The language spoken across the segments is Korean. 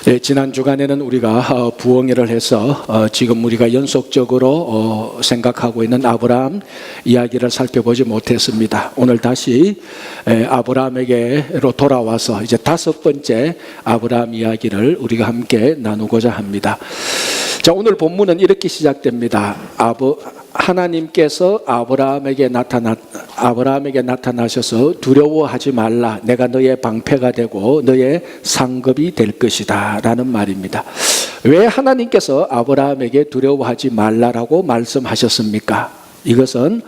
네, 지난 주간에는 우리가 부흥회를 해서 지금 우리가 연속적으로 생각하고 있는 아브라함 이야기를 살펴보지 못했습니다. 오늘 다시 아브라함에게로 돌아와서 이제 5번째 아브라함 이야기를 우리가 함께 나누고자 합니다. 자, 오늘 본문은 이렇게 시작됩니다. 하나님께서 아브라함에게 나타나셔서 두려워하지 말라. 내가 너의 방패가 되고 너의 상급이 될 것이다 라는 말입니다. 왜 하나님께서 아브라함에게 두려워하지 말라라고 말씀하셨습니까? 이것은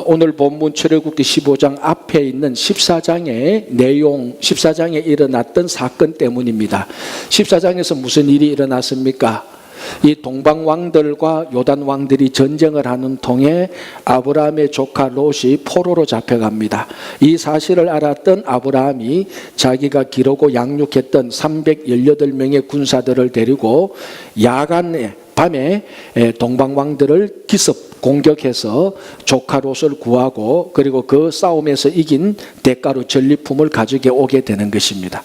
오늘 본문 출애굽기 15장 앞에 있는 14장의 내용, 14장에 일어났던 사건 때문입니다. 14장에서 무슨 일이 일어났습니까? 이 동방 왕들과 요단 왕들이 전쟁을 하는 통에 아브라함의 조카 롯이 포로로 잡혀갑니다. 이 사실을 알았던 아브라함이 자기가 기르고 양육했던 318명의 군사들을 데리고 야간에 밤에 동방 왕들을 기습 공격해서 조카 롯을 구하고 그리고 그 싸움에서 이긴 대가로 전리품을 가지고 오게 되는 것입니다.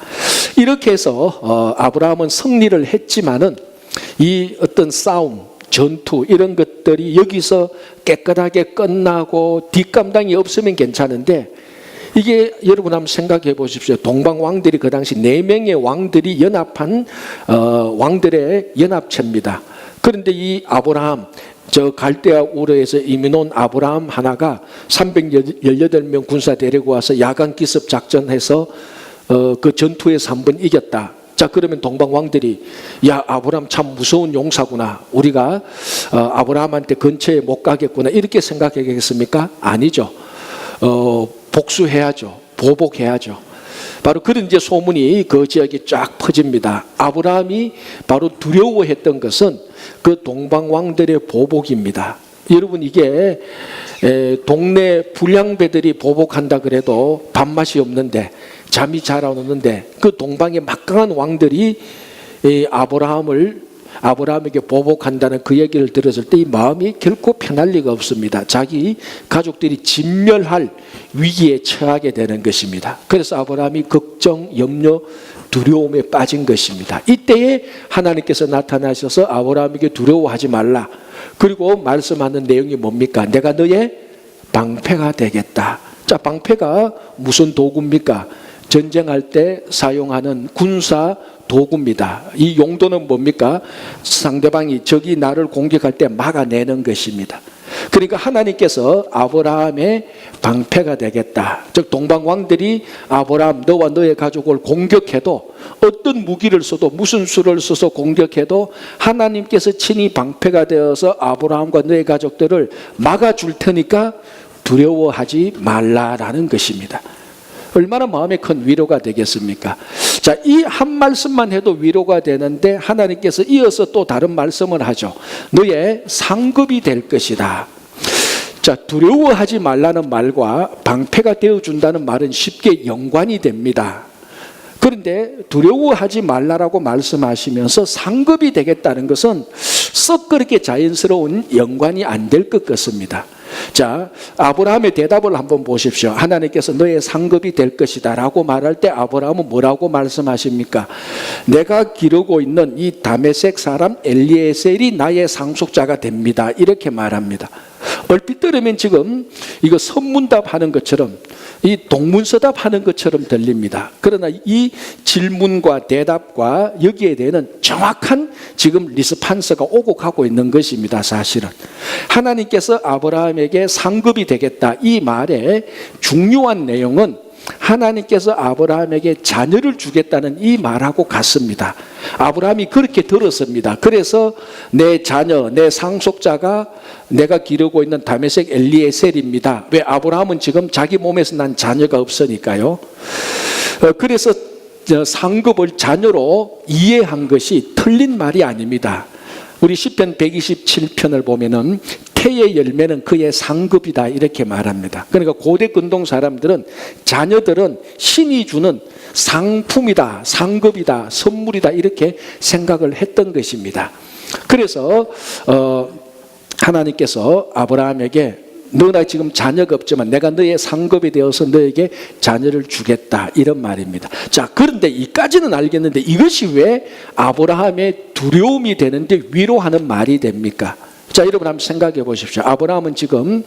이렇게 해서 아브라함은 승리를 했지만은 이 어떤 싸움, 전투 이런 것들이 여기서 깨끗하게 끝나고 뒷감당이 없으면 괜찮은데 이게 여러분 한번 생각해 보십시오. 동방 왕들이 그 당시 4명의 왕들이 연합한 왕들의 연합체입니다. 그런데 이 아브라함, 저 갈대아 우르에서 이민 온 아브라함 하나가 318명 군사 데리고 와서 야간 기습 작전해서 그 전투에서 한번 이겼다. 자, 그러면 동방 왕들이 야, 아브라함 참 무서운 용사구나. 우리가 아브라함한테 근처에 못 가겠구나. 이렇게 생각하겠습니까? 아니죠. 복수해야죠. 보복해야죠. 바로 그런 이제 소문이 그 지역에 쫙 퍼집니다. 아브라함이 바로 두려워했던 것은 그 동방 왕들의 보복입니다. 여러분, 이게 동네 불량배들이 보복한다 그래도 밥맛이 없는데 잠이 잘 안 오는데 그 동방의 막강한 왕들이 아브라함에게 보복한다는 그 얘기를 들었을 때 이 마음이 결코 편할 리가 없습니다. 자기 가족들이 진멸할 위기에 처하게 되는 것입니다. 그래서 아브라함이 걱정, 염려, 두려움에 빠진 것입니다. 이때에 하나님께서 나타나셔서 아브라함에게 두려워하지 말라. 그리고 말씀하는 내용이 뭡니까? 내가 너의 방패가 되겠다. 자, 방패가 무슨 도구입니까? 전쟁할 때 사용하는 군사 도구입니다. 이 용도는 뭡니까? 상대방이 적이 나를 공격할 때 막아내는 것입니다. 그러니까 하나님께서 아브라함의 방패가 되겠다. 즉 동방 왕들이 아브라함 너와 너의 가족을 공격해도 어떤 무기를 써도 무슨 수를 써서 공격해도 하나님께서 친히 방패가 되어서 아브라함과 너의 가족들을 막아줄 테니까 두려워하지 말라라는 것입니다. 얼마나 마음에 큰 위로가 되겠습니까? 자, 이 한 말씀만 해도 위로가 되는데 하나님께서 이어서 또 다른 말씀을 하죠. 너의 상급이 될 것이다. 자, 두려워하지 말라는 말과 방패가 되어준다는 말은 쉽게 연관이 됩니다. 그런데 두려워하지 말라라고 말씀하시면서 상급이 되겠다는 것은 썩 그렇게 자연스러운 연관이 안 될 것 같습니다. 자, 아브라함의 대답을 한번 보십시오. 하나님께서 너의 상급이 될 것이다 라고 말할 때 아브라함은 뭐라고 말씀하십니까? 내가 기르고 있는 이 다메섹 사람 엘리에셀이 나의 상속자가 됩니다. 이렇게 말합니다. 얼핏 들으면 지금 이거 선문답 하는 것처럼 이 동문서답 하는 것처럼 들립니다. 그러나 이 질문과 대답과 여기에 대한 정확한 지금 리스판서가 오고 가고 있는 것입니다. 사실은 하나님께서 아브라함에게 상급이 되겠다 이 말의 중요한 내용은 하나님께서 아브라함에게 자녀를 주겠다는 이 말하고 같습니다. 아브라함이 그렇게 들었습니다. 그래서 내 자녀, 내 상속자가 내가 기르고 있는 다메섹 엘리에셀입니다. 왜? 아브라함은 지금 자기 몸에서 난 자녀가 없으니까요. 그래서 상급을 자녀로 이해한 것이 틀린 말이 아닙니다. 우리 시편 127편을 보면은 태의 열매는 그의 상급이다 이렇게 말합니다. 그러니까 고대 근동 사람들은 자녀들은 신이 주는 상품이다, 상급이다, 선물이다 이렇게 생각을 했던 것입니다. 그래서 하나님께서 아브라함에게 너나 지금 자녀가 없지만 내가 너의 상급이 되어서 너에게 자녀를 주겠다, 이런 말입니다. 자, 그런데 이까지는 알겠는데 이것이 왜 아브라함의 두려움이 되는데 위로하는 말이 됩니까? 자, 여러분 한번 생각해 보십시오. 아브라함은 지금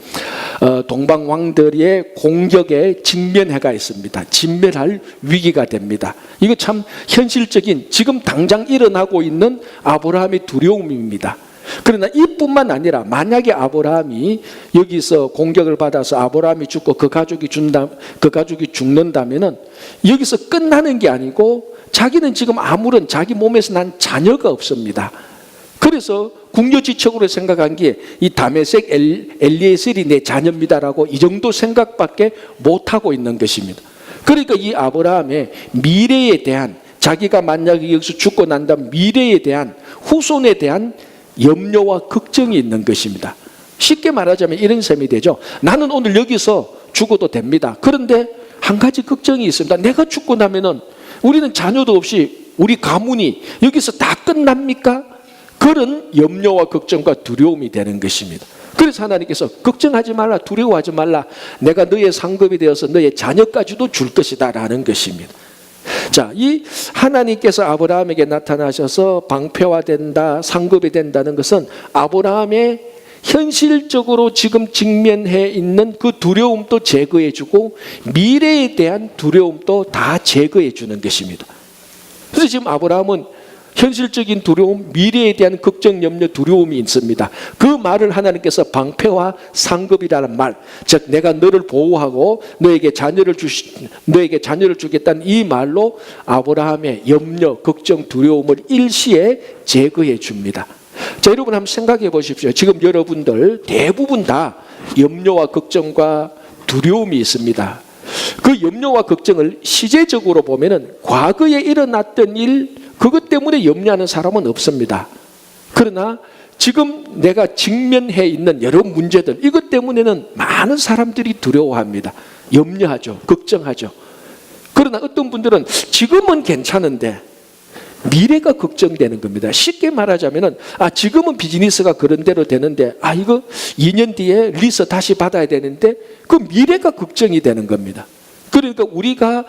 동방 왕들의 공격에 직면해가 있습니다. 진멸할 위기가 됩니다. 이거 참 현실적인, 지금 당장 일어나고 있는 아브라함의 두려움입니다. 그러나 이뿐만 아니라 만약에 아브라함이 여기서 공격을 받아서 아브라함이 죽고 그 가족이 죽는다면은 여기서 끝나는 게 아니고 자기는 지금 아무런 자기 몸에서 난 자녀가 없습니다. 그래서 궁여지책으로 생각한 게 이 다메섹 엘리에셀이 내 자녀입니다라고 이 정도 생각밖에 못하고 있는 것입니다. 그러니까 이 아브라함의 미래에 대한, 자기가 만약에 여기서 죽고 난 다음 미래에 대한, 후손에 대한 염려와 걱정이 있는 것입니다. 쉽게 말하자면 이런 셈이 되죠. 나는 오늘 여기서 죽어도 됩니다. 그런데 한 가지 걱정이 있습니다. 내가 죽고 나면은 우리는 자녀도 없이 우리 가문이 여기서 다 끝납니까? 그런 염려와 걱정과 두려움이 되는 것입니다. 그래서 하나님께서 걱정하지 말라, 두려워하지 말라, 내가 너의 상급이 되어서 너의 자녀까지도 줄 것이다 라는 것입니다. 자, 이 하나님께서 아브라함에게 나타나셔서 방패화된다, 상급이 된다는 것은 아브라함의 현실적으로 지금 직면해 있는 그 두려움도 제거해 주고 미래에 대한 두려움도 다 제거해 주는 것입니다. 그래서 지금 아브라함은 현실적인 두려움, 미래에 대한 걱정, 염려, 두려움이 있습니다. 그 말을 하나님께서 방패와 상급이라는 말, 즉 내가 너를 보호하고 너에게 자녀를 주겠다는 이 말로 아브라함의 염려, 걱정, 두려움을 일시에 제거해 줍니다. 자, 여러분 한번 생각해 보십시오. 지금 여러분들 대부분 다 염려와 걱정과 두려움이 있습니다. 그 염려와 걱정을 시제적으로 보면은 과거에 일어났던 일, 그것 때문에 염려하는 사람은 없습니다. 그러나 지금 내가 직면해 있는 여러 문제들, 이것 때문에는 많은 사람들이 두려워합니다. 염려하죠. 걱정하죠. 그러나 어떤 분들은 지금은 괜찮은데 미래가 걱정되는 겁니다. 쉽게 말하자면은 지금은 비즈니스가 그런 대로 되는데 이거 2년 뒤에 리스 다시 받아야 되는데 그 미래가 걱정이 되는 겁니다. 그러니까 우리가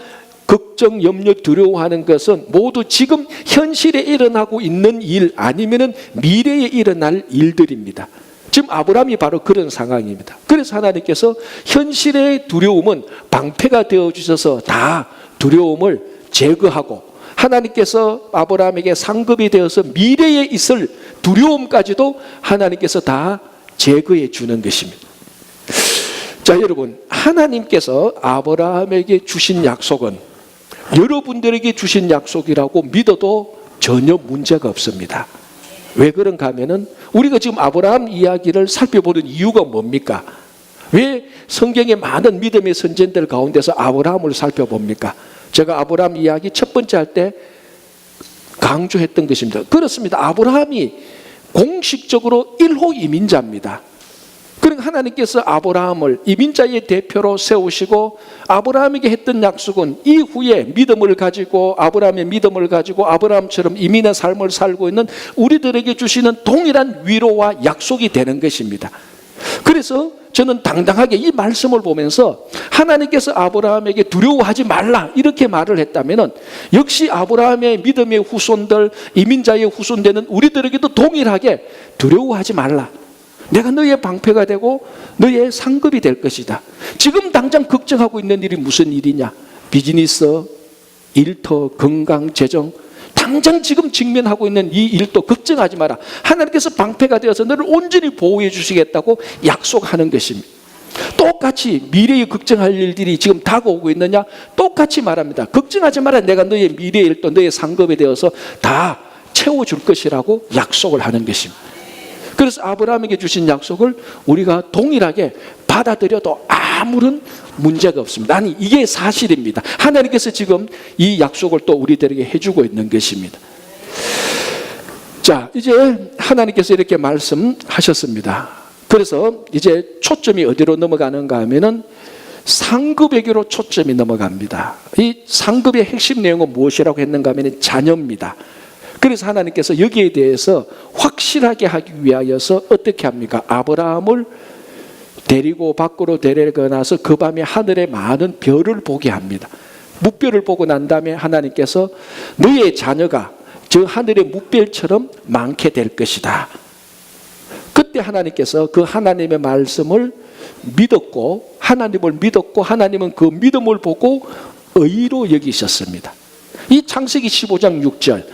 걱정, 염려, 두려워하는 것은 모두 지금 현실에 일어나고 있는 일 아니면은 미래에 일어날 일들입니다. 지금 아브라함이 바로 그런 상황입니다. 그래서 하나님께서 현실의 두려움은 방패가 되어 주셔서 다 두려움을 제거하고 하나님께서 아브라함에게 상급이 되어서 미래에 있을 두려움까지도 하나님께서 다 제거해 주는 것입니다. 자, 여러분, 하나님께서 아브라함에게 주신 약속은 여러분들에게 주신 약속이라고 믿어도 전혀 문제가 없습니다. 왜 그런가 하면은 우리가 지금 아브라함 이야기를 살펴보는 이유가 뭡니까? 왜 성경의 많은 믿음의 선진들 가운데서 아브라함을 살펴봅니까? 제가 아브라함 이야기 첫 번째 할 때 강조했던 것입니다. 그렇습니다. 아브라함이 공식적으로 1호 이민자입니다. 그러니까 하나님께서 아브라함을 이민자의 대표로 세우시고 아브라함에게 했던 약속은 이후에 믿음을 가지고 아브라함의 믿음을 가지고 아브라함처럼 이민의 삶을 살고 있는 우리들에게 주시는 동일한 위로와 약속이 되는 것입니다. 그래서 저는 당당하게 이 말씀을 보면서 하나님께서 아브라함에게 두려워하지 말라 이렇게 말을 했다면 역시 아브라함의 믿음의 후손들, 이민자의 후손 되는 우리들에게도 동일하게 두려워하지 말라. 내가 너의 방패가 되고 너의 상급이 될 것이다. 지금 당장 걱정하고 있는 일이 무슨 일이냐? 비즈니스, 일터, 건강, 재정, 당장 지금 직면하고 있는 이 일도 걱정하지 마라. 하나님께서 방패가 되어서 너를 온전히 보호해 주시겠다고 약속하는 것입니다. 똑같이 미래에 걱정할 일들이 지금 다가오고 있느냐? 똑같이 말합니다. 걱정하지 마라. 내가 너의 미래의 일도 너의 상급에 되어서 다 채워줄 것이라고 약속을 하는 것입니다. 그래서 아브라함에게 주신 약속을 우리가 동일하게 받아들여도 아무런 문제가 없습니다. 아니, 이게 사실입니다. 하나님께서 지금 이 약속을 또 우리들에게 해주고 있는 것입니다. 자, 이제 하나님께서 이렇게 말씀하셨습니다. 그래서 이제 초점이 어디로 넘어가는가 하면은 상급에게로 초점이 넘어갑니다. 이 상급의 핵심 내용은 무엇이라고 했는가 하면 자녀입니다. 그래서 하나님께서 여기에 대해서 확실하게 하기 위하여서 어떻게 합니까? 아브라함을 데리고 밖으로 데려가서 그 밤에 하늘에 많은 별을 보게 합니다. 뭇별을 보고 난 다음에 하나님께서 너의 자녀가 저 하늘의 뭇별처럼 많게 될 것이다. 그때 하나님께서 그 하나님의 말씀을 믿었고 하나님은 그 믿음을 보고 의로 여기셨습니다. 이 창세기 15장 6절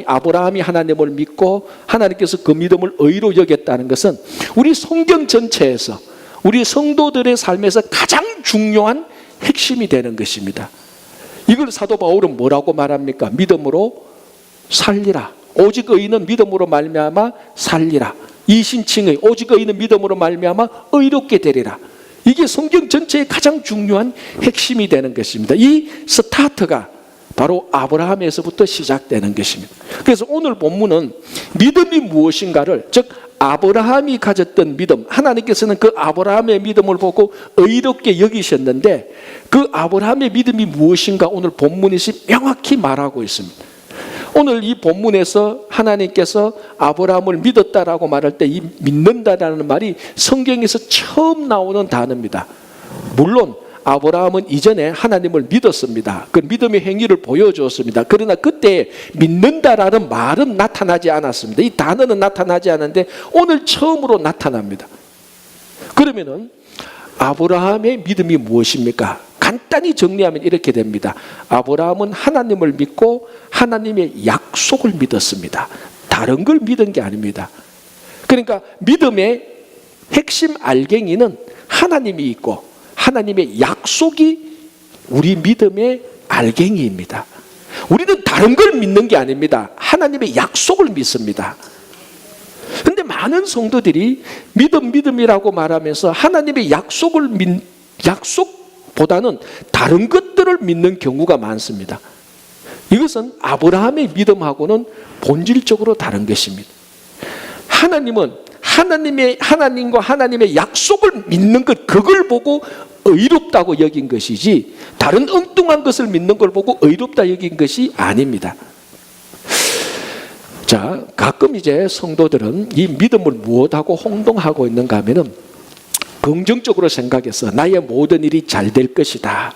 아브라함이 하나님을 믿고 하나님께서 그 믿음을 의로 여겼다는 것은 우리 성경 전체에서 우리 성도들의 삶에서 가장 중요한 핵심이 되는 것입니다. 이걸 사도 바울은 뭐라고 말합니까? 믿음으로 살리라. 오직 의인은 믿음으로 말미암아 살리라. 이신칭의 오직 의인은 믿음으로 말미암아 의롭게 되리라. 이게 성경 전체의 가장 중요한 핵심이 되는 것입니다. 이 스타트가 바로 아브라함에서부터 시작되는 것입니다. 그래서 오늘 본문은 믿음이 무엇인가를, 즉 아브라함이 가졌던 믿음, 하나님께서는 그 아브라함의 믿음을 보고 의롭게 여기셨는데 그 아브라함의 믿음이 무엇인가 오늘 본문에서 명확히 말하고 있습니다. 오늘 이 본문에서 하나님께서 아브라함을 믿었다라고 말할 때 이 믿는다라는 말이 성경에서 처음 나오는 단어입니다. 물론 아브라함은 이전에 하나님을 믿었습니다. 그 믿음의 행위를 보여주었습니다. 그러나 그때 믿는다라는 말은 나타나지 않았습니다. 이 단어는 나타나지 않았는데 오늘 처음으로 나타납니다. 그러면은 아브라함의 믿음이 무엇입니까? 간단히 정리하면 이렇게 됩니다. 아브라함은 하나님을 믿고 하나님의 약속을 믿었습니다. 다른 걸 믿은 게 아닙니다. 그러니까 믿음의 핵심 알갱이는 하나님이 있고 하나님의 약속이 우리 믿음의 알갱이입니다. 우리는 다른 걸 믿는 게 아닙니다. 하나님의 약속을 믿습니다. 그런데 많은 성도들이 믿음이라고 말하면서 하나님의 약속보다는 다른 것들을 믿는 경우가 많습니다. 이것은 아브라함의 믿음하고는 본질적으로 다른 것입니다. 하나님은 하나님과 하나님의 약속을 믿는 것, 그걸 보고 의롭다고 여긴 것이지 다른 엉뚱한 것을 믿는 걸 보고 의롭다 여긴 것이 아닙니다. 자, 가끔 이제 성도들은 이 믿음을 무엇하고 혼동하고 있는가 하면은 긍정적으로 생각해서 나의 모든 일이 잘 될 것이다.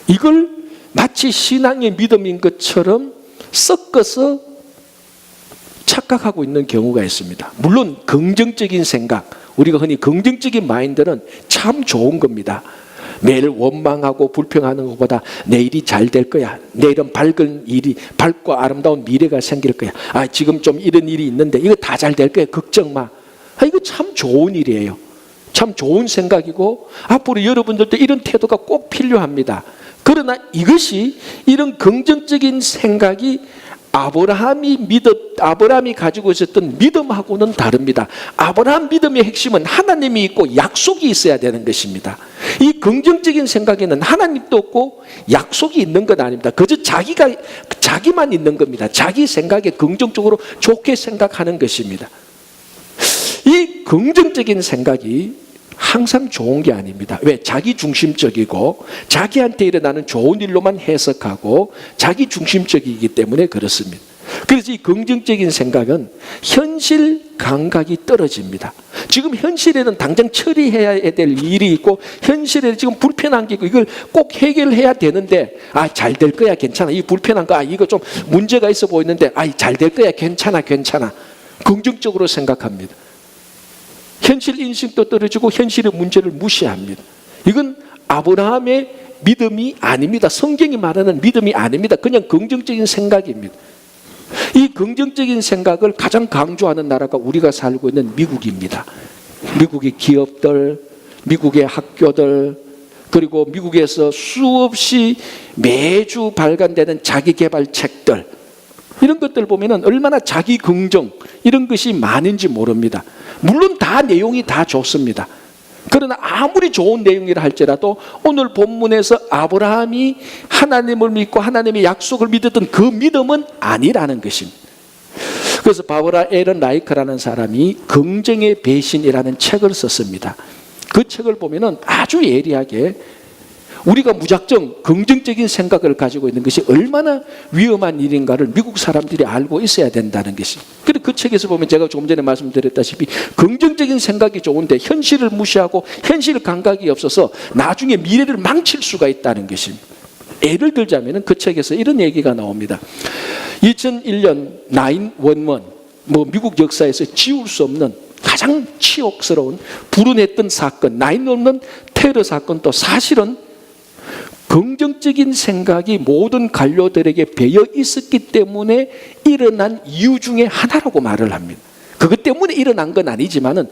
이걸 마치 신앙의 믿음인 것처럼 섞어서 착각하고 있는 경우가 있습니다. 물론 긍정적인 생각, 우리가 흔히 긍정적인 마인드는 참 좋은 겁니다. 매일 원망하고 불평하는 것보다 내일이 잘 될 거야. 내일은 밝고 아름다운 미래가 생길 거야. 지금 좀 이런 일이 있는데 이거 다 잘 될 거야. 걱정 마. 이거 참 좋은 일이에요. 참 좋은 생각이고 앞으로 여러분들도 이런 태도가 꼭 필요합니다. 그러나 이런 긍정적인 생각이 아브라함이 가지고 있었던 믿음하고는 다릅니다. 아브라함 믿음의 핵심은 하나님이 있고 약속이 있어야 되는 것입니다. 이 긍정적인 생각에는 하나님도 없고 약속이 있는 건 아닙니다. 그저 자기만 있는 겁니다. 자기 생각에 긍정적으로 좋게 생각하는 것입니다. 이 긍정적인 생각이 항상 좋은 게 아닙니다. 왜? 자기 중심적이고 자기한테 일어나는 좋은 일로만 해석하고 자기 중심적이기 때문에 그렇습니다. 그래서 이 긍정적인 생각은 현실 감각이 떨어집니다. 지금 현실에는 당장 처리해야 될 일이 있고 현실에 지금 불편한 게 있고 이걸 꼭 해결해야 되는데 잘 될 거야, 괜찮아. 이 불편한 거 이거 좀 문제가 있어 보이는데 잘 될 거야, 괜찮아. 긍정적으로 생각합니다. 현실 인식도 떨어지고 현실의 문제를 무시합니다. 이건 아브라함의 믿음이 아닙니다. 성경이 말하는 믿음이 아닙니다. 그냥 긍정적인 생각입니다. 이 긍정적인 생각을 가장 강조하는 나라가 우리가 살고 있는 미국입니다. 미국의 기업들, 미국의 학교들, 그리고 미국에서 수없이 매주 발간되는 자기개발 책들, 이런 것들 보면 얼마나 자기 긍정 이런 것이 많은지 모릅니다. 물론 다 내용이 다 좋습니다. 그러나 아무리 좋은 내용이라 할지라도 오늘 본문에서 아브라함이 하나님을 믿고 하나님의 약속을 믿었던 그 믿음은 아니라는 것입니다. 그래서 바브라 에런 라이크라는 사람이 긍정의 배신이라는 책을 썼습니다. 그 책을 보면 아주 예리하게 우리가 무작정 긍정적인 생각을 가지고 있는 것이 얼마나 위험한 일인가를 미국 사람들이 알고 있어야 된다는 것이. 그래서 그 책에서 보면 제가 조금 전에 말씀드렸다시피 긍정적인 생각이 좋은데 현실을 무시하고 현실 감각이 없어서 나중에 미래를 망칠 수가 있다는 것입니다. 예를 들자면 그 책에서 이런 얘기가 나옵니다. 2001년 9/11, 미국 역사에서 지울 수 없는 가장 치욕스러운 불운했던 사건, 9/11 테러 사건도 사실은 긍정적인 생각이 모든 관료들에게 배어 있었기 때문에 일어난 이유 중에 하나라고 말을 합니다. 그것 때문에 일어난 건 아니지만은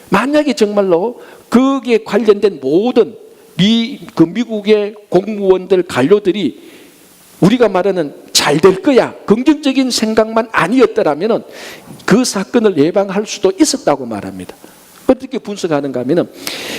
만약에 정말로 거기에 관련된 모든 미국의 공무원들, 관료들이 우리가 말하는 잘 될 거야, 긍정적인 생각만 아니었더라면 그 사건을 예방할 수도 있었다고 말합니다. 어떻게 분석하는가 하면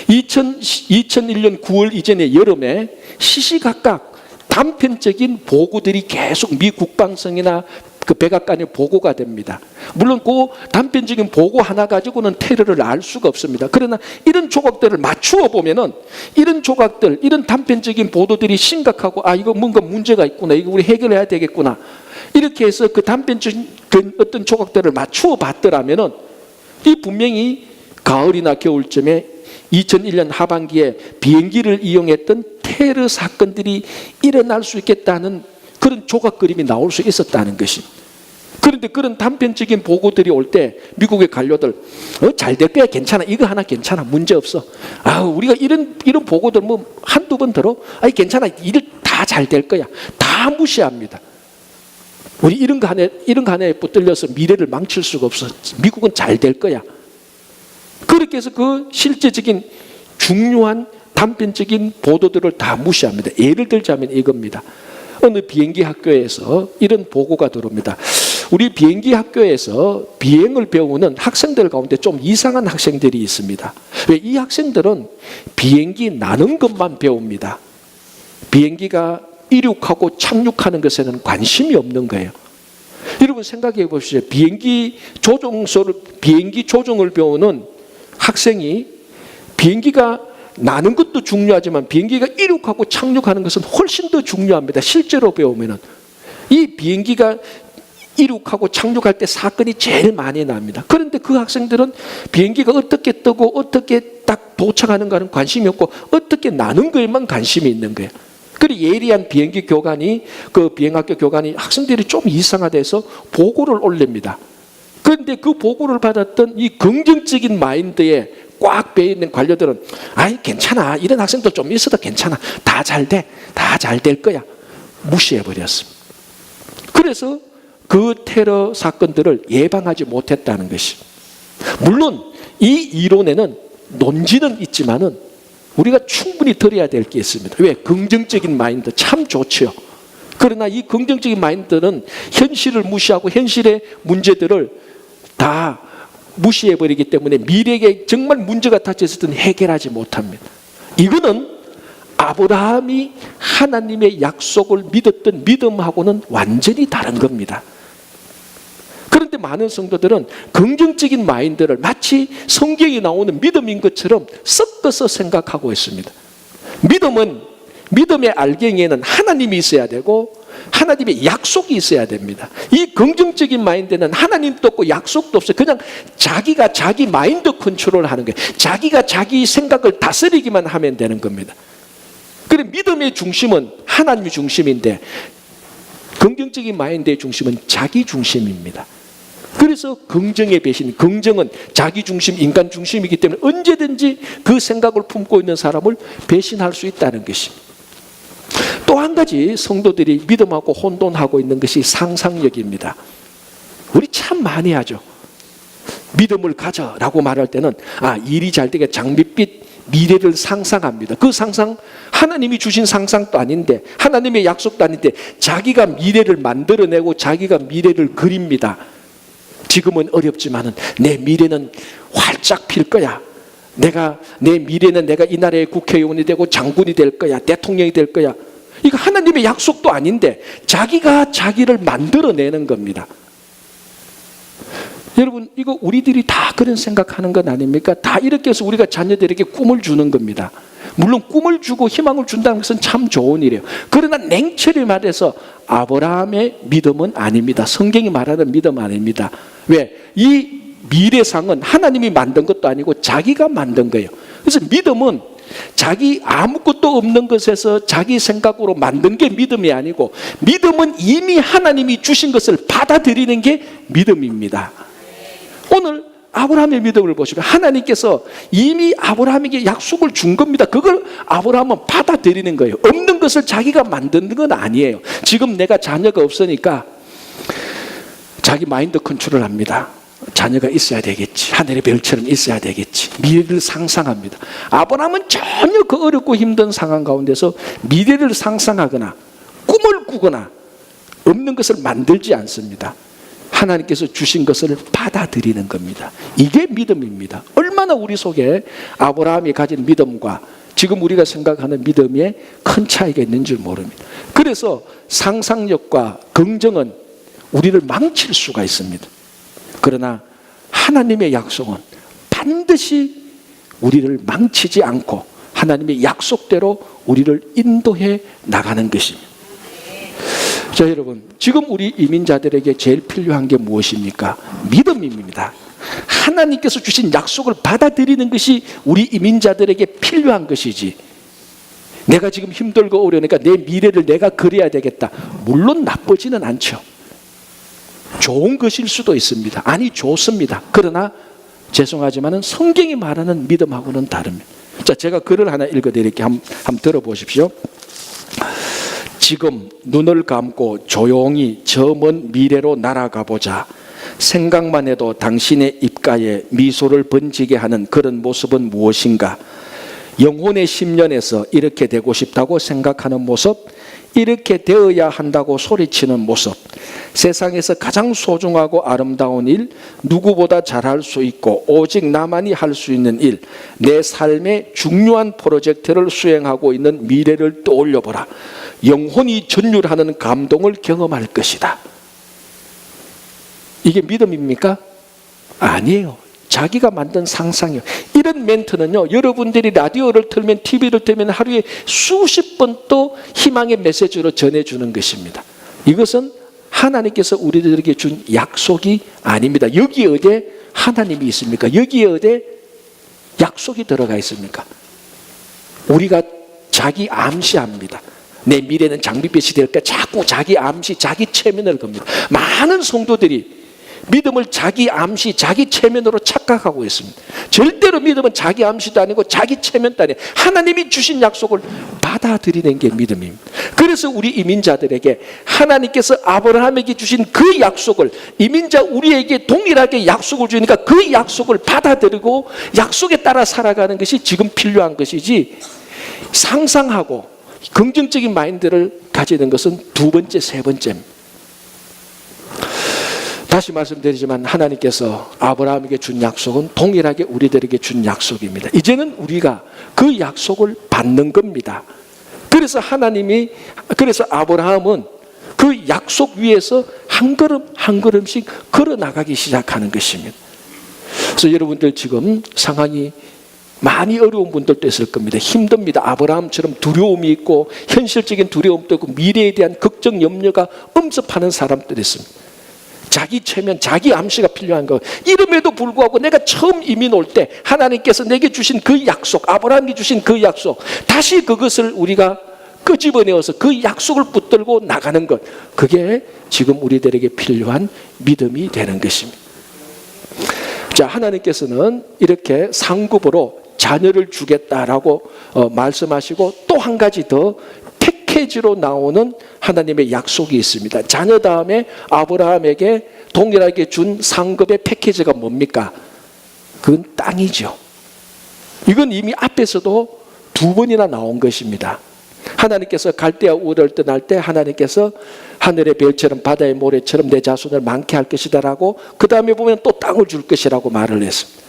2001년 9월 이전의 여름에 시시각각 단편적인 보고들이 계속 미 국방성이나 그 백악관에 보고가 됩니다. 물론 그 단편적인 보고 하나 가지고는 테러를 알 수가 없습니다. 그러나 이런 조각들을 맞추어 보면은 이런 조각들, 이런 단편적인 보도들이 심각하고 이거 뭔가 문제가 있구나, 이거 우리 해결해야 되겠구나, 이렇게 해서 그 단편적인 어떤 조각들을 맞추어 봤더라면은 이 분명히 가을이나 겨울쯤에 2001년 하반기에 비행기를 이용했던 테러 사건들이 일어날 수 있겠다는 그런 조각 그림이 나올 수 있었다는 것이. 그런데 그런 단편적인 보고들이 올 때 미국의 관료들 잘 될 거야, 괜찮아, 이거 하나 괜찮아, 문제 없어. 우리가 이런 보고들 한두 번 들어, 괜찮아, 일 다 잘 될 거야, 다 무시합니다. 우리 이런 거 하나에 붙들려서 미래를 망칠 수가 없어. 미국은 잘 될 거야. 그렇게 해서 그 실제적인 중요한 단편적인 보도들을 다 무시합니다. 예를 들자면 이겁니다. 어느 비행기 학교에서 이런 보고가 들어옵니다. 우리 비행기 학교에서 비행을 배우는 학생들 가운데 좀 이상한 학생들이 있습니다. 왜? 이 학생들은 비행기 나는 것만 배웁니다. 비행기가 이륙하고 착륙하는 것에는 관심이 없는 거예요. 여러분 생각해 보십시오. 비행기 조종을 배우는 학생이 비행기가 나는 것도 중요하지만 비행기가 이륙하고 착륙하는 것은 훨씬 더 중요합니다. 실제로 배우면은 이 비행기가 이륙하고 착륙할 때 사건이 제일 많이 납니다. 그런데 그 학생들은 비행기가 어떻게 뜨고 어떻게 딱 도착하는가는 관심이 없고 어떻게 나는 거에만 관심이 있는 거예요. 그리고 예리한 비행기 교관이, 그 비행학교 교관이 학생들이 좀 이상하대서 보고를 올립니다. 그런데 그 보고를 받았던 이 긍정적인 마인드에 꽉 배어있는 관료들은 괜찮아, 이런 학생도 좀 있어도 괜찮아, 다 잘 돼, 다 잘 될 거야, 무시해버렸습니다. 그래서 그 테러 사건들을 예방하지 못했다는 것이. 물론 이 이론에는 논지는 있지만은 우리가 충분히 들어야 될 게 있습니다. 왜? 긍정적인 마인드 참 좋죠. 그러나 이 긍정적인 마인드는 현실을 무시하고 현실의 문제들을 다 무시해버리기 때문에 미래에 정말 문제가 닥쳤을 때는 해결하지 못합니다. 이거는 아브라함이 하나님의 약속을 믿었던 믿음하고는 완전히 다른 겁니다. 그런데 많은 성도들은 긍정적인 마인드를 마치 성경에 나오는 믿음인 것처럼 섞어서 생각하고 있습니다. 믿음의 알갱이에는 하나님이 있어야 되고 하나님의 약속이 있어야 됩니다. 이 긍정적인 마인드는 하나님도 없고 약속도 없어요. 그냥 자기가 자기 마인드 컨트롤 하는 거예요. 자기가 자기 생각을 다스리기만 하면 되는 겁니다. 그래, 믿음의 중심은 하나님의 중심인데 긍정적인 마인드의 중심은 자기 중심입니다. 그래서 긍정의 배신, 긍정은 자기 중심, 인간 중심이기 때문에 언제든지 그 생각을 품고 있는 사람을 배신할 수 있다는 것입니다. 또 한 가지 성도들이 믿음하고 혼돈하고 있는 것이 상상력입니다. 우리 참 많이 하죠. 믿음을 가져라고 말할 때는 일이 잘 되게 장밋빛 미래를 상상합니다. 그 상상 하나님이 주신 상상도 아닌데 하나님의 약속도 아닌데 자기가 미래를 만들어내고 자기가 미래를 그립니다. 지금은 어렵지만은 내 미래는 활짝 필 거야. 내 미래는 내가 이 나라의 국회의원이 되고 장군이 될 거야, 대통령이 될 거야. 이거 하나님의 약속도 아닌데 자기가 자기를 만들어내는 겁니다. 여러분, 이거 우리들이 다 그런 생각하는 건 아닙니까? 다 이렇게 해서 우리가 자녀들에게 꿈을 주는 겁니다. 물론 꿈을 주고 희망을 준다는 것은 참 좋은 일이에요. 그러나 냉철히 말해서 아브라함의 믿음은 아닙니다. 성경이 말하는 믿음은 아닙니다. 왜? 이 미래상은 하나님이 만든 것도 아니고 자기가 만든 거예요. 그래서 믿음은 자기 아무것도 없는 것에서 자기 생각으로 만든 게 믿음이 아니고, 믿음은 이미 하나님이 주신 것을 받아들이는 게 믿음입니다. 오늘 아브라함의 믿음을 보시면 하나님께서 이미 아브라함에게 약속을 준 겁니다. 그걸 아브라함은 받아들이는 거예요. 없는 것을 자기가 만드는 건 아니에요. 지금 내가 자녀가 없으니까 자기 마인드 컨트롤 합니다. 자녀가 있어야 되겠지, 하늘의 별처럼 있어야 되겠지, 미래를 상상합니다. 아브라함은 전혀 그 어렵고 힘든 상황 가운데서 미래를 상상하거나 꿈을 꾸거나 없는 것을 만들지 않습니다. 하나님께서 주신 것을 받아들이는 겁니다. 이게 믿음입니다. 얼마나 우리 속에 아브라함이 가진 믿음과 지금 우리가 생각하는 믿음에 큰 차이가 있는 줄 모릅니다. 그래서 상상력과 긍정은 우리를 망칠 수가 있습니다. 그러나 하나님의 약속은 반드시 우리를 망치지 않고 하나님의 약속대로 우리를 인도해 나가는 것입니다. 자, 여러분, 지금 우리 이민자들에게 제일 필요한 게 무엇입니까? 믿음입니다. 하나님께서 주신 약속을 받아들이는 것이 우리 이민자들에게 필요한 것이지, 내가 지금 힘들고 어려우니까 내 미래를 내가 그려야 되겠다, 물론 나쁘지는 않죠. 좋은 것일 수도 있습니다. 아니, 좋습니다. 그러나 죄송하지만 성경이 말하는 믿음하고는 다릅니다. 자, 제가 글을 하나 읽어드릴게요. 한번 들어보십시오. 지금 눈을 감고 조용히 저 먼 미래로 날아가 보자. 생각만 해도 당신의 입가에 미소를 번지게 하는 그런 모습은 무엇인가? 영혼의 심년에서 이렇게 되고 싶다고 생각하는 모습, 이렇게 되어야 한다고 소리치는 모습, 세상에서 가장 소중하고 아름다운 일, 누구보다 잘할 수 있고 오직 나만이 할 수 있는 일, 내 삶의 중요한 프로젝트를 수행하고 있는 미래를 떠올려보라. 영혼이 전율하는 감동을 경험할 것이다. 이게 믿음입니까? 아니에요. 자기가 만든 상상이에요. 이런 멘트는요, 여러분들이 라디오를 틀면, TV를 틀면 하루에 수십 번 또 희망의 메시지로 전해주는 것입니다. 이것은 하나님께서 우리들에게 준 약속이 아닙니다. 여기에 어디에 하나님이 있습니까? 여기에 어디에 약속이 들어가 있습니까? 우리가 자기 암시합니다. 내 미래는 장밋빛이 될까? 자꾸 자기 암시, 자기 체면을 겁니다. 많은 성도들이 믿음을 자기 암시, 자기 체면으로 착각하고 있습니다. 절대로 믿음은 자기 암시도 아니고 자기 체면도 아니에요. 하나님이 주신 약속을 받아들이는 게 믿음입니다. 그래서 우리 이민자들에게 하나님께서 아브라함에게 주신 그 약속을, 이민자 우리에게 동일하게 약속을 주니까 그 약속을 받아들이고 약속에 따라 살아가는 것이 지금 필요한 것이지, 상상하고 긍정적인 마인드를 가지는 것은 두 번째, 세 번째입니다. 다시 말씀드리지만 하나님께서 아브라함에게 준 약속은 동일하게 우리들에게 준 약속입니다. 이제는 우리가 그 약속을 받는 겁니다. 그래서 그래서 아브라함은 그 약속 위에서 한 걸음 한 걸음씩 걸어 나가기 시작하는 것입니다. 그래서 여러분들 지금 상황이 많이 어려운 분들도 있을 겁니다. 힘듭니다. 아브라함처럼 두려움이 있고 현실적인 두려움도 있고 미래에 대한 걱정, 염려가 엄습하는 사람들이 있습니다. 자기 체면, 자기 암시가 필요한 거. 이름에도 불구하고 내가 처음 이민 올 때 하나님께서 내게 주신 그 약속, 아브라함이 주신 그 약속, 다시 그것을 우리가 끄집어내어서 그 약속을 붙들고 나가는 것, 그게 지금 우리들에게 필요한 믿음이 되는 것입니다. 자, 하나님께서는 이렇게 상급으로 자녀를 주겠다라고 말씀하시고, 또 한 가지 더 패키지로 나오는 하나님의 약속이 있습니다. 자녀 다음에 아브라함에게 동일하게 준 상급의 패키지가 뭡니까? 그건 땅이죠. 이건 이미 앞에서도 두 번이나 나온 것입니다. 하나님께서 갈대아 우르를 떠날 때 하나님께서 하늘의 별처럼 바다의 모래처럼 내 자손을 많게 할 것이다 라고, 그 다음에 보면 또 땅을 줄 것이라고 말을 했습니다.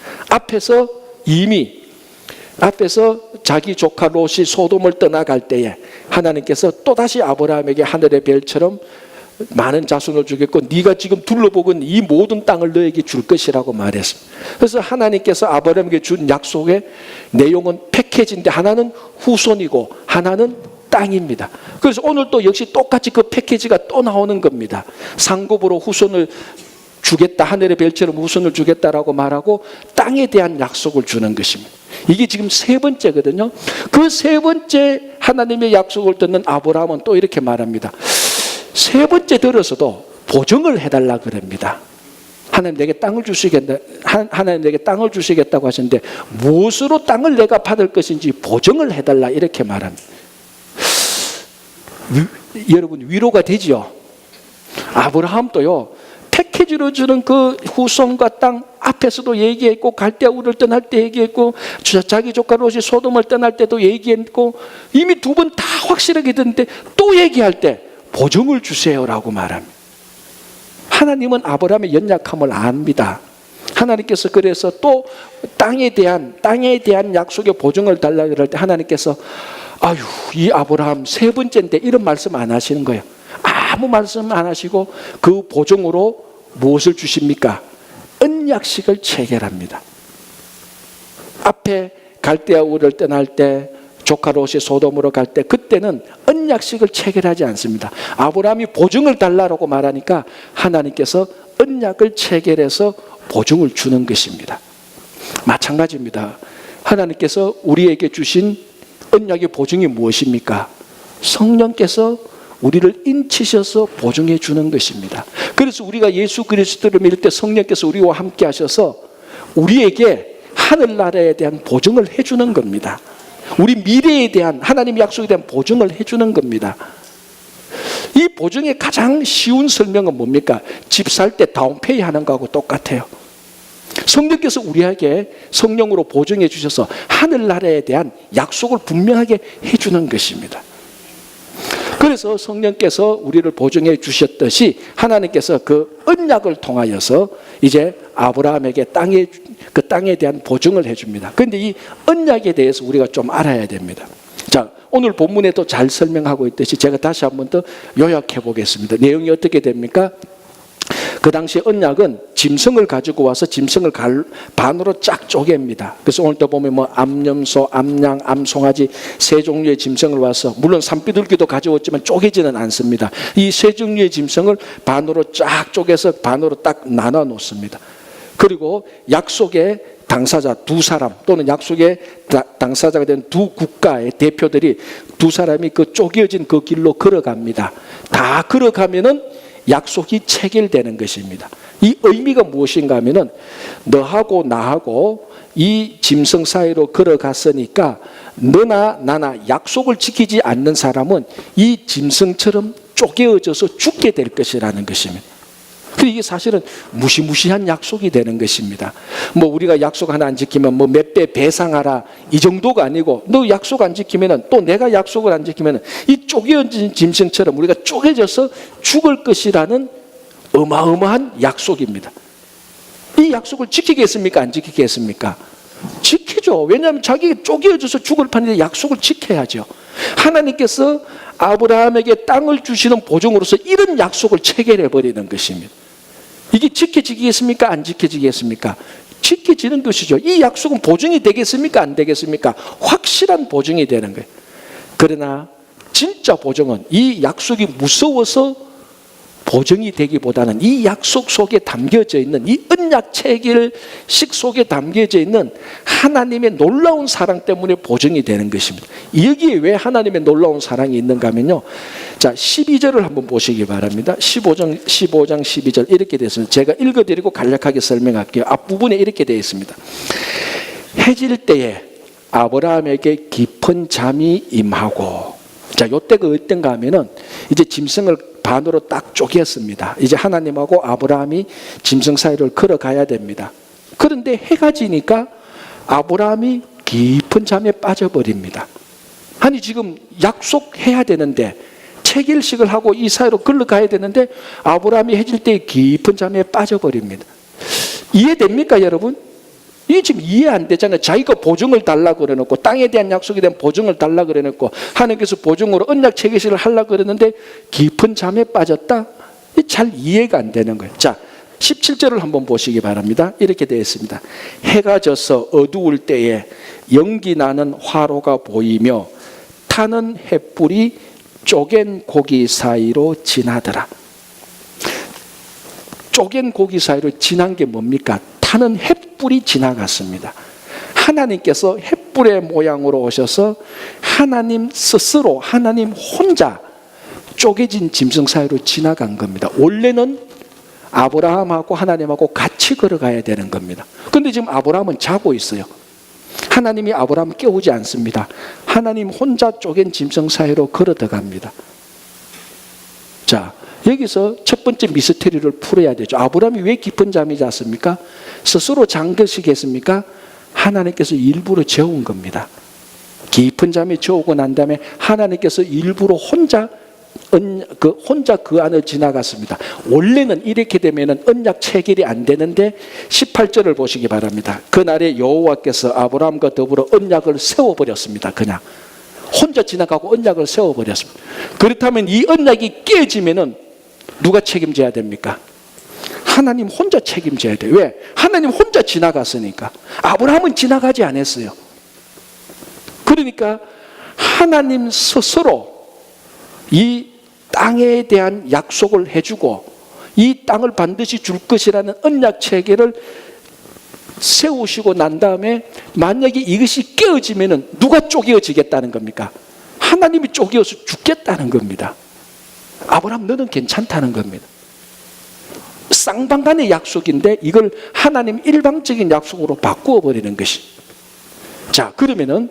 앞에서 자기 조카 롯이 소돔을 떠나갈 때에 하나님께서 또다시 아브라함에게 하늘의 별처럼 많은 자손을 주겠고 네가 지금 둘러보건 이 모든 땅을 너에게 줄 것이라고 말했습니다. 그래서 하나님께서 아브라함에게 준 약속의 내용은 패키지인데 하나는 후손이고 하나는 땅입니다. 그래서 오늘 또 역시 똑같이 그 패키지가 또 나오는 겁니다. 상급으로 후손을 주겠다, 하늘의 별처럼 후손을 주겠다라고 말하고 땅에 대한 약속을 주는 것입니다. 이게 지금 세 번째거든요. 그 세 번째 하나님의 약속을 듣는 아브라함은 또 이렇게 말합니다. 세 번째 들어서도 보증을 해달라 그럽니다. 하나님 내게 땅을 주시겠다, 하나님 내게 땅을 주시겠다고 하시는데 무엇으로 땅을 내가 받을 것인지 보증을 해달라 이렇게 말합니다. 여러분 위로가 되지요. 아브라함도요 패키지로 주는 그 후손과 땅 앞에서도 얘기했고 갈대아 우르를 떠날 때 얘기했고 자기 조카 롯이 소돔을 떠날 때도 얘기했고 이미 두 번 다 확실하게 듣는데 또 얘기할 때 보증을 주세요라고 말합니다. 하나님은 아브라함의 연약함을 압니다. 하나님께서 그래서 또 땅에 대한 약속의 보증을 달라 그럴 때 하나님께서 아유 이 아브라함 세 번째인데 이런 말씀 안 하시는 거예요. 아무 말씀 안 하시고 그 보증으로 무엇을 주십니까? 언약식을 체결합니다. 앞에 갈대아 우르를 떠날 때 조카 롯이 소돔으로 갈 때 그때는 언약식을 체결하지 않습니다. 아브라함이 보증을 달라고 말하니까 하나님께서 언약을 체결해서 보증을 주는 것입니다. 마찬가지입니다. 하나님께서 우리에게 주신 언약의 보증이 무엇입니까? 성령께서 우리를 인치셔서 보증해 주는 것입니다. 그래서 우리가 예수 그리스도를 믿을 때 성령께서 우리와 함께 하셔서 우리에게 하늘나라에 대한 보증을 해주는 겁니다. 우리 미래에 대한 하나님 약속에 대한 보증을 해주는 겁니다. 이 보증의 가장 쉬운 설명은 뭡니까? 집 살 때 다운페이 하는 거하고 똑같아요. 성령께서 우리에게 성령으로 보증해 주셔서 하늘나라에 대한 약속을 분명하게 해주는 것입니다. 그래서 성령께서 우리를 보증해 주셨듯이 하나님께서 그 언약을 통하여서 이제 아브라함에게 그 땅에 대한 보증을 해줍니다. 그런데 이 언약에 대해서 우리가 좀 알아야 됩니다. 자, 오늘 본문에도 잘 설명하고 있듯이 제가 다시 한 번 더 요약해 보겠습니다. 내용이 어떻게 됩니까? 그 당시 언약은 짐승을 가지고 와서 짐승을 반으로 쫙 쪼갭니다. 그래서 오늘 또 보면 뭐 암염소, 암양, 암송아지 세 종류의 짐승을 와서 물론 산비둘기도 가져왔지만 쪼개지는 않습니다. 이 세 종류의 짐승을 반으로 쫙 쪼개서 반으로 딱 나눠 놓습니다. 그리고 약속의 당사자 두 사람 또는 약속의 당사자가 된 두 국가의 대표들이 두 사람이 그 쪼개진 그 길로 걸어갑니다. 다 걸어가면은 약속이 체결되는 것입니다. 이 의미가 무엇인가 하면은 너하고 나하고 이 짐승 사이로 걸어갔으니까 너나 나나 약속을 지키지 않는 사람은 이 짐승처럼 쪼개어져서 죽게 될 것이라는 것입니다. 이게 사실은 무시무시한 약속이 되는 것입니다. 뭐 우리가 약속 하나 안 지키면 뭐 몇 배 배상하라 이 정도가 아니고 너 약속 안 지키면은 또 내가 약속을 안 지키면은 이 쪼개진 짐승처럼 우리가 쪼개져서 죽을 것이라는 어마어마한 약속입니다. 이 약속을 지키겠습니까? 안 지키겠습니까? 지키죠. 왜냐하면 자기가 쪼개져서 죽을 판인데 약속을 지켜야죠. 하나님께서 아브라함에게 땅을 주시는 보증으로서 이런 약속을 체결해 버리는 것입니다. 이게 지켜지겠습니까? 안 지켜지겠습니까? 지켜지는 것이죠. 이 약속은 보증이 되겠습니까? 안 되겠습니까? 확실한 보증이 되는 거예요. 그러나 진짜 보증은 이 약속이 무서워서 보증이 되기보다는 이 약속 속에 담겨져 있는 이 언약 체결식 속에 담겨져 있는 하나님의 놀라운 사랑 때문에 보증이 되는 것입니다. 여기에 왜 하나님의 놀라운 사랑이 있는가 하면요. 자, 12절을 한번 보시기 바랍니다. 15장 12절 이렇게 되어 있습니다. 제가 읽어드리고 간략하게 설명할게요. 앞부분에 이렇게 되어 있습니다. 해질 때에 아브라함에게 깊은 잠이 임하고, 자, 요때가 어떤가 하면은 이제 짐승을 반으로 딱 쪼개었습니다. 이제 하나님하고 아브라함이 짐승 사이를 걸어가야 됩니다. 그런데 해가 지니까 아브라함이 깊은 잠에 빠져버립니다. 아니 지금 약속해야 되는데 체결식을 하고 이 사이로 걸어가야 되는데 아브라함이 해질 때 깊은 잠에 빠져버립니다. 이해됩니까 여러분? 이게 지금 이해 안 되잖아요. 자기가 보증을 달라고 그래놓고 땅에 대한 약속에 대한 보증을 달라고 그래놓고 하나님께서 보증으로 언약 체결식을 하려고 그랬는데 깊은 잠에 빠졌다? 잘 이해가 안 되는 거예요. 자, 17절을 한번 보시기 바랍니다. 이렇게 되어 있습니다. 해가 져서 어두울 때에 연기 나는 화로가 보이며 타는 횃불이 쪼갠 고기 사이로 지나더라. 쪼갠 고기 사이로 지난 게 뭡니까? 타는 횃불이 지나갔습니다. 하나님께서 횃불의 모양으로 오셔서 하나님 스스로, 하나님 혼자 쪼개진 짐승 사이로 지나간 겁니다. 원래는 아브라함하고 하나님하고 같이 걸어가야 되는 겁니다. 그런데 지금 아브라함은 자고 있어요. 하나님이 아브라함을 깨우지 않습니다. 하나님 혼자 쪼갠 짐승 사이로 걸어 들어갑니다. 자, 여기서 첫 번째 미스터리를 풀어야 되죠. 아브라함이 왜 깊은 잠이 잤습니까? 스스로 잔 것이겠습니까? 하나님께서 일부러 재운 겁니다. 깊은 잠에 재우고 난 다음에 하나님께서 일부러 혼자 그 안을 지나갔습니다. 원래는 이렇게 되면 언약 체결이 안 되는데 18절을 보시기 바랍니다. 그날에 여호와께서 아브라함과 더불어 언약을 세워버렸습니다. 그냥 혼자 지나가고 언약을 세워버렸습니다. 그렇다면 이 언약이 깨지면은 누가 책임져야 됩니까? 하나님 혼자 책임져야 돼요. 왜? 하나님 혼자 지나갔으니까. 아브라함은 지나가지 않았어요. 그러니까 하나님 스스로 이 땅에 대한 약속을 해주고 이 땅을 반드시 줄 것이라는 언약 체계를 세우시고 난 다음에 만약에 이것이 깨어지면 누가 쪼개어지겠다는 겁니까? 하나님이 쪼개어서 죽겠다는 겁니다. 아브라함 너는 괜찮다는 겁니다. 쌍방간의 약속인데 이걸 하나님 일방적인 약속으로 바꾸어 버리는 것이. 자, 그러면은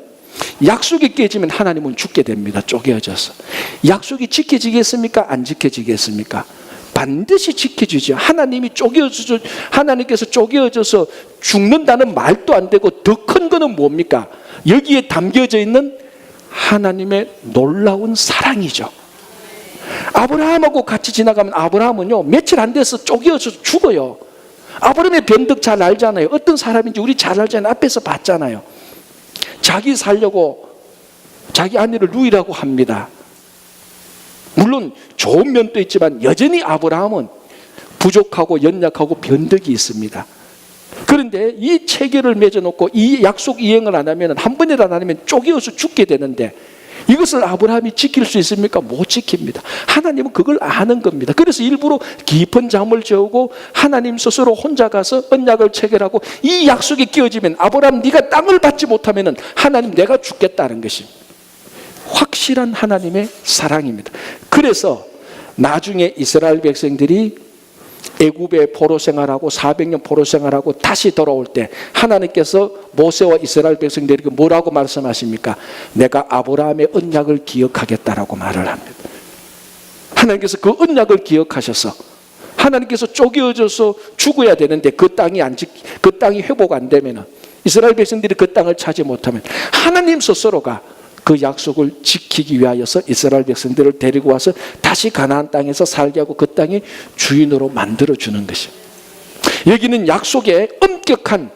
약속이 깨지면 하나님은 죽게 됩니다. 쪼개어져서. 약속이 지켜지겠습니까? 안 지켜지겠습니까? 반드시 지켜주죠. 하나님께서 쪼개어져서 죽는다는 말도 안 되고 더 큰 거는 뭡니까? 여기에 담겨져 있는 하나님의 놀라운 사랑이죠. 아브라함하고 같이 지나가면 아브라함은요 며칠 안 돼서 쪼개어서 죽어요. 아브라함의 변덕 잘 알잖아요. 어떤 사람인지 우리 잘 알잖아요. 앞에서 봤잖아요. 자기 살려고 자기 아내를 누이라고 합니다. 물론 좋은 면도 있지만 여전히 아브라함은 부족하고 연약하고 변덕이 있습니다. 그런데 이 체계를 맺어놓고 이 약속 이행을 안 하면 한 번이라도 안 하면 쪼개어서 죽게 되는데 이것을 아브라함이 지킬 수 있습니까? 못 지킵니다. 하나님은 그걸 아는 겁니다. 그래서 일부러 깊은 잠을 재우고 하나님 스스로 혼자 가서 언약을 체결하고 이 약속이 끼어지면 아브라함 네가 땅을 받지 못하면 하나님 내가 죽겠다는 것이 확실한 하나님의 사랑입니다. 그래서 나중에 이스라엘 백성들이 애굽의 포로 생활하고 400년 포로 생활하고 다시 돌아올 때 하나님께서 모세와 이스라엘 백성들에게 뭐라고 말씀하십니까? 내가 아브라함의 언약을 기억하겠다라고 말을 합니다. 하나님께서 그 언약을 기억하셔서 하나님께서 쪼개어져서 죽어야 되는데 그 땅이 회복 안 되면 이스라엘 백성들이 그 땅을 차지 못하면 하나님 스스로가 그 약속을 지키기 위하여서 이스라엘 백성들을 데리고 와서 다시 가나안 땅에서 살게 하고 그 땅의 주인으로 만들어주는 것입니다. 여기는 약속의 엄격한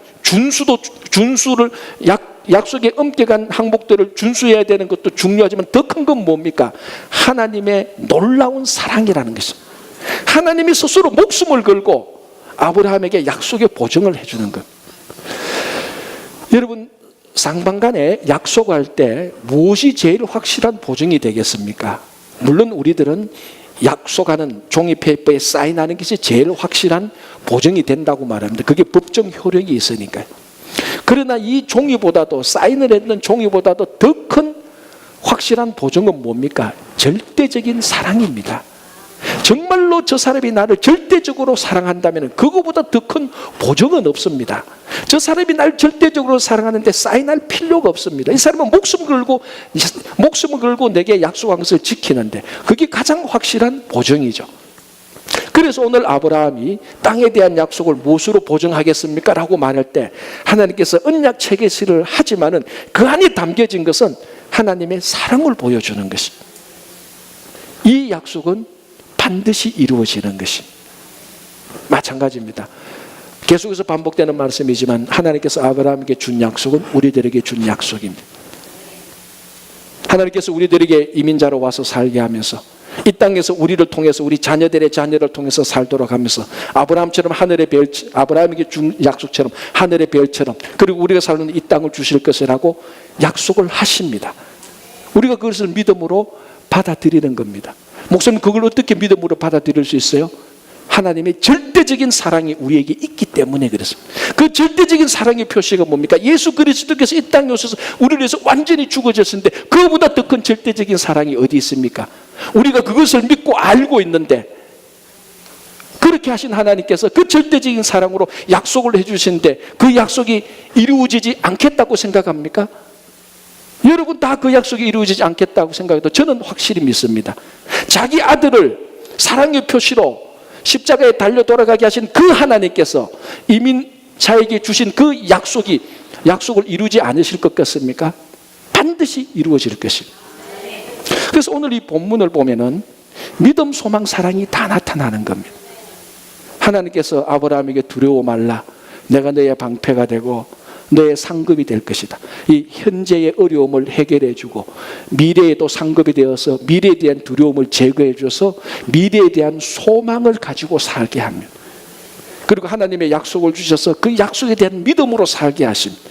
약속의 엄격한 항목들을 준수해야 되는 것도 중요하지만 더 큰 건 뭡니까? 하나님의 놀라운 사랑이라는 것입니다. 하나님이 스스로 목숨을 걸고 아브라함에게 약속의 보증을 해주는 것. 여러분 쌍방간에 약속할 때 무엇이 제일 확실한 보증이 되겠습니까? 물론 우리들은 약속하는 종이 페이퍼에 사인하는 것이 제일 확실한 보증이 된다고 말합니다. 그게 법정 효력이 있으니까요. 그러나 이 종이보다도 사인을 했는 종이보다도 더 큰 확실한 보증은 뭡니까? 절대적인 사랑입니다. 정말로 저 사람이 나를 절대적으로 사랑한다면 그거보다 더 큰 보증은 없습니다. 저 사람이 나를 절대적으로 사랑하는데 사인할 필요가 없습니다. 이 사람은 목숨을 걸고 내게 약속한 것을 지키는데 그게 가장 확실한 보증이죠. 그래서 오늘 아브라함이 땅에 대한 약속을 무엇으로 보증하겠습니까? 라고 말할 때 하나님께서 언약 체계시를 하지만은 그 안에 담겨진 것은 하나님의 사랑을 보여주는 것입니다. 이 약속은 반드시 이루어지는 것이 마찬가지입니다. 계속해서 반복되는 말씀이지만 하나님께서 아브라함에게 준 약속은 우리들에게 준 약속입니다. 하나님께서 우리들에게 이민자로 와서 살게 하면서 이 땅에서 우리를 통해서 우리 자녀들의 자녀를 통해서 살도록 하면서 아브라함처럼 하늘의 별, 아브라함에게 준 약속처럼 하늘의 별처럼 그리고 우리가 사는 이 땅을 주실 것이라고 약속을 하십니다. 우리가 그것을 믿음으로 받아들이는 겁니다. 목사님 그걸 어떻게 믿음으로 받아들일 수 있어요? 하나님의 절대적인 사랑이 우리에게 있기 때문에 그렇습니다. 그 절대적인 사랑의 표시가 뭡니까? 예수 그리스도께서 이 땅에 오셔서 우리를 위해서 완전히 죽어졌는데 그보다 더 큰 절대적인 사랑이 어디 있습니까? 우리가 그것을 믿고 알고 있는데 그렇게 하신 하나님께서 그 절대적인 사랑으로 약속을 해주시는데 그 약속이 이루어지지 않겠다고 생각합니까? 여러분 다 그 약속이 이루어지지 않겠다고 생각해도 저는 확실히 믿습니다. 자기 아들을 사랑의 표시로 십자가에 달려 돌아가게 하신 그 하나님께서 이민자에게 주신 그 약속을 이루지 않으실 것 같습니까? 반드시 이루어질 것입니다. 그래서 오늘 이 본문을 보면은 믿음, 소망, 사랑이 다 나타나는 겁니다. 하나님께서 아브라함에게 두려워 말라. 내가 너의 방패가 되고 너의 상급이 될 것이다. 이 현재의 어려움을 해결해 주고 미래에도 상급이 되어서 미래에 대한 두려움을 제거해 줘서 미래에 대한 소망을 가지고 살게 합니다. 그리고 하나님의 약속을 주셔서 그 약속에 대한 믿음으로 살게 하십니다.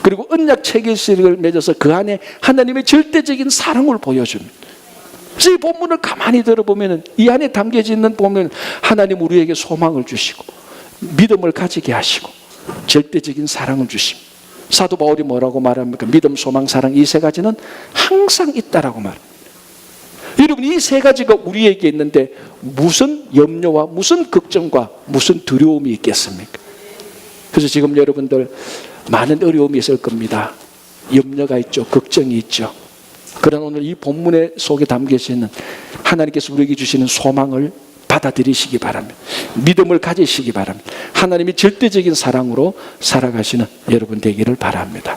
그리고 언약 체계식을 맺어서 그 안에 하나님의 절대적인 사랑을 보여줍니다. 이 본문을 가만히 들어보면 이 안에 담겨져 있는 보면 하나님 우리에게 소망을 주시고 믿음을 가지게 하시고 절대적인 사랑을 주십니다. 사도 바울이 뭐라고 말합니까? 믿음, 소망, 사랑 이 세 가지는 항상 있다라고 말합니다. 여러분 이 세 가지가 우리에게 있는데 무슨 염려와 무슨 걱정과 무슨 두려움이 있겠습니까? 그래서 지금 여러분들 많은 어려움이 있을 겁니다. 염려가 있죠. 걱정이 있죠. 그러나 오늘 이 본문의 속에 담겨져 있는 하나님께서 우리에게 주시는 소망을 받아들이시기 바랍니다. 믿음을 가지시기 바랍니다. 하나님이 절대적인 사랑으로 살아가시는 여러분 되기를 바랍니다.